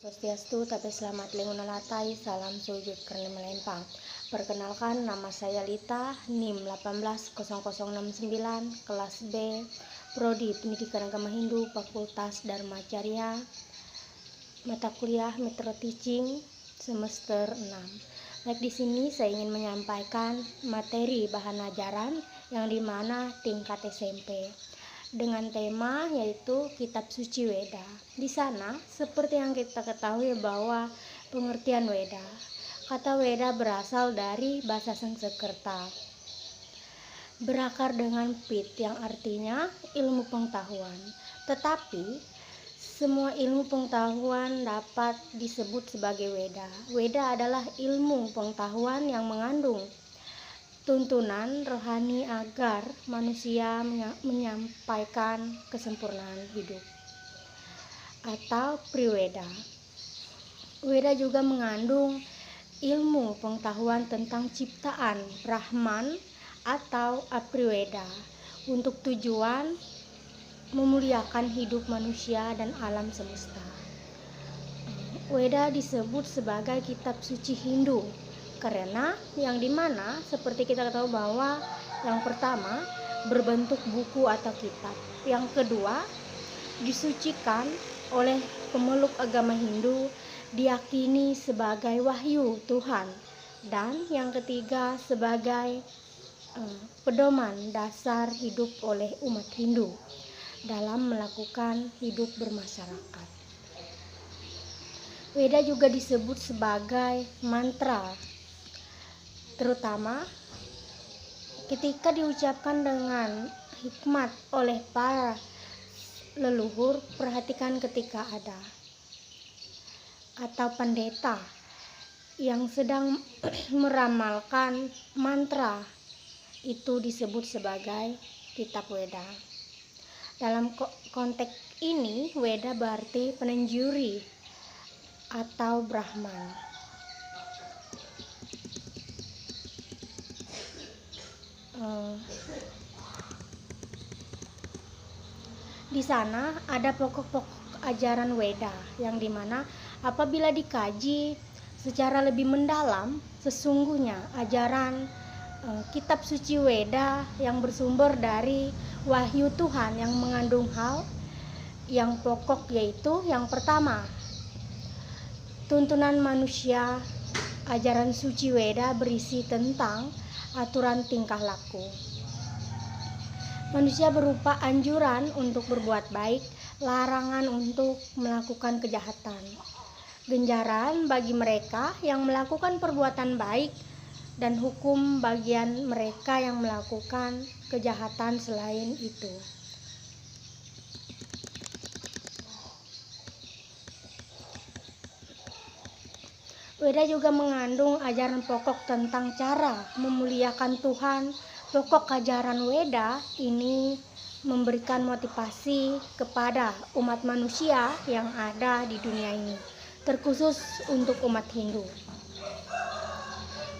Swastiastu, tapi selamat Lengunalatai, salam sujud karena melempang. Perkenalkan, nama saya Lita, NIM 180069, kelas B, Prodi Pendidikan Agama Hindu, Fakultas Dharma Carya, mata kuliah Metro Teaching, semester 6. Baik, di sini saya ingin menyampaikan materi bahan ajaran yang dimana tingkat SMP dengan tema yaitu Kitab Suci Weda. Di sana seperti yang kita ketahui bahwa pengertian Weda, kata Weda berasal dari bahasa Sanskerta, berakar dengan pit yang artinya ilmu pengetahuan. Tetapi semua ilmu pengetahuan dapat disebut sebagai Weda. Weda adalah ilmu pengetahuan yang mengandung tuntunan rohani agar manusia menyampaikan kesempurnaan hidup atau Priweda. Weda juga mengandung ilmu pengetahuan tentang ciptaan Brahman atau Apriweda untuk tujuan memuliakan hidup manusia dan alam semesta. Weda disebut sebagai kitab suci Hindu karena yang dimana seperti kita tahu bahwa yang pertama berbentuk buku atau kitab, yang kedua disucikan oleh pemeluk agama Hindu, diyakini sebagai wahyu Tuhan, dan yang ketiga sebagai pedoman dasar hidup oleh umat Hindu dalam melakukan hidup bermasyarakat. Weda juga disebut sebagai mantra, terutama ketika diucapkan dengan hikmat oleh para leluhur. Perhatikan ketika ada atau pendeta yang sedang meramalkan mantra, itu disebut sebagai kitab Weda. Dalam konteks ini, Weda berarti penenjuri atau Brahman. Di sana ada pokok-pokok ajaran Weda yang dimana apabila dikaji secara lebih mendalam, sesungguhnya ajaran kitab suci Weda yang bersumber dari wahyu Tuhan yang mengandung hal yang pokok, yaitu yang pertama tuntunan manusia. Ajaran suci Weda berisi tentang aturan tingkah laku manusia berupa anjuran untuk berbuat baik, larangan untuk melakukan kejahatan, ganjaran bagi mereka yang melakukan perbuatan baik, dan hukum bagian mereka yang melakukan kejahatan selain itu. Weda juga mengandung ajaran pokok tentang cara memuliakan Tuhan. Pokok ajaran Weda ini memberikan motivasi kepada umat manusia yang ada di dunia ini, terkhusus untuk umat Hindu,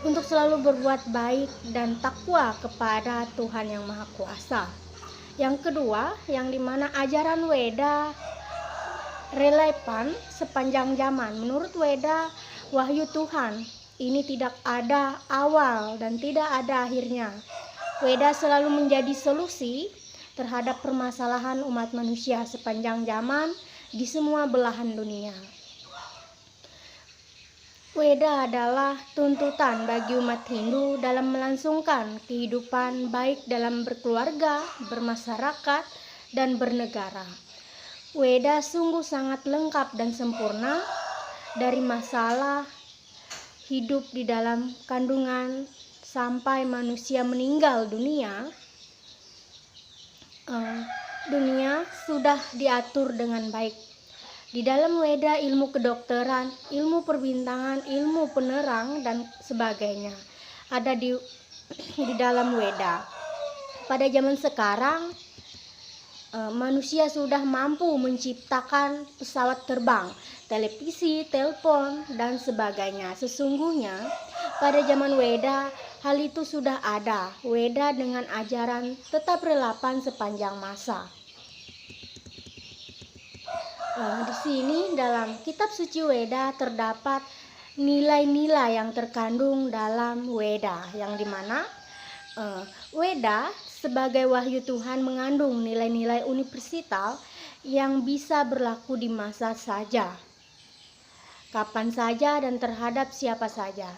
untuk selalu berbuat baik dan takwa kepada Tuhan yang Maha Kuasa. Yang kedua, yang dimana ajaran Weda relevan sepanjang zaman. Menurut Weda, wahyu Tuhan ini tidak ada awal dan tidak ada akhirnya. Weda selalu menjadi solusi terhadap permasalahan umat manusia sepanjang zaman di semua belahan dunia. Weda adalah tuntutan bagi umat Hindu dalam melangsungkan kehidupan baik dalam berkeluarga, bermasyarakat, dan bernegara. Weda sungguh sangat lengkap dan sempurna, dari masalah hidup di dalam kandungan sampai manusia meninggal dunia. Dunia sudah diatur dengan baik. Di dalam Weda ilmu kedokteran, ilmu perbintangan, ilmu penerang, dan sebagainya ada di dalam Weda. Pada zaman sekarang manusia sudah mampu menciptakan pesawat terbang, televisi, telepon, dan sebagainya. Sesungguhnya pada zaman Weda hal itu sudah ada. Weda dengan ajaran tetap relevan sepanjang masa. Di sini dalam kitab suci Weda terdapat nilai-nilai yang terkandung dalam Weda, yang dimana Weda sebagai wahyu Tuhan mengandung nilai-nilai universal yang bisa berlaku di masa saja, kapan saja, dan terhadap siapa saja.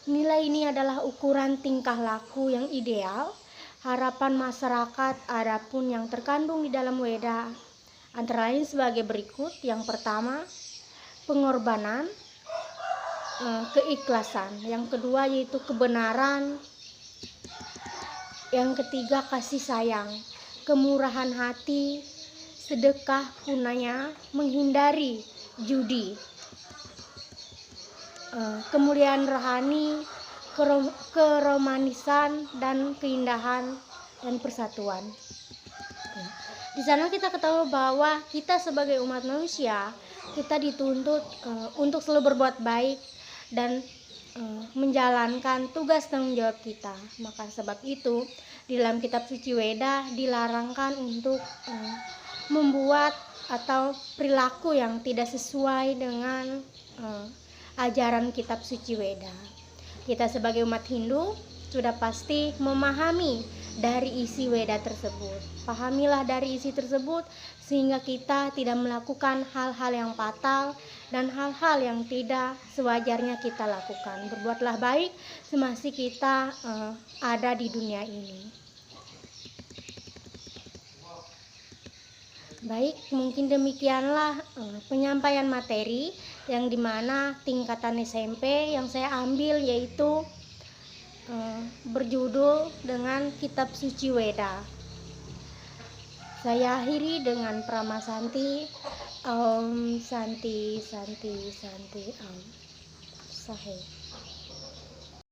Nilai ini adalah ukuran tingkah laku yang ideal, harapan masyarakat adapun yang terkandung di dalam Weda antara lain sebagai berikut. Yang pertama, pengorbanan, keikhlasan. Yang kedua yaitu kebenaran. Yang ketiga, kasih sayang, kemurahan hati, sedekah punanya, menghindari judi, kemuliaan rohani, keromanisan, dan keindahan dan persatuan. Di sana kita ketahui bahwa kita sebagai umat manusia, kita dituntut untuk selalu berbuat baik dan menjalankan tugas tanggung jawab kita. Maka sebab itu di dalam kitab suci Weda dilarangkan untuk membuat atau perilaku yang tidak sesuai dengan ajaran kitab suci Weda. Kita sebagai umat Hindu sudah pasti memahami dari isi Weda tersebut. Pahamilah dari isi tersebut sehingga kita tidak melakukan hal-hal yang fatal dan hal-hal yang tidak sewajarnya kita lakukan. Berbuatlah baik semasa kita ada di dunia ini. Baik, mungkin demikianlah penyampaian materi yang dimana tingkatan SMP yang saya ambil yaitu berjudul dengan kitab suci Weda. Saya akhiri dengan Prama Santi. Om Santi Santi Santi Om Sahe.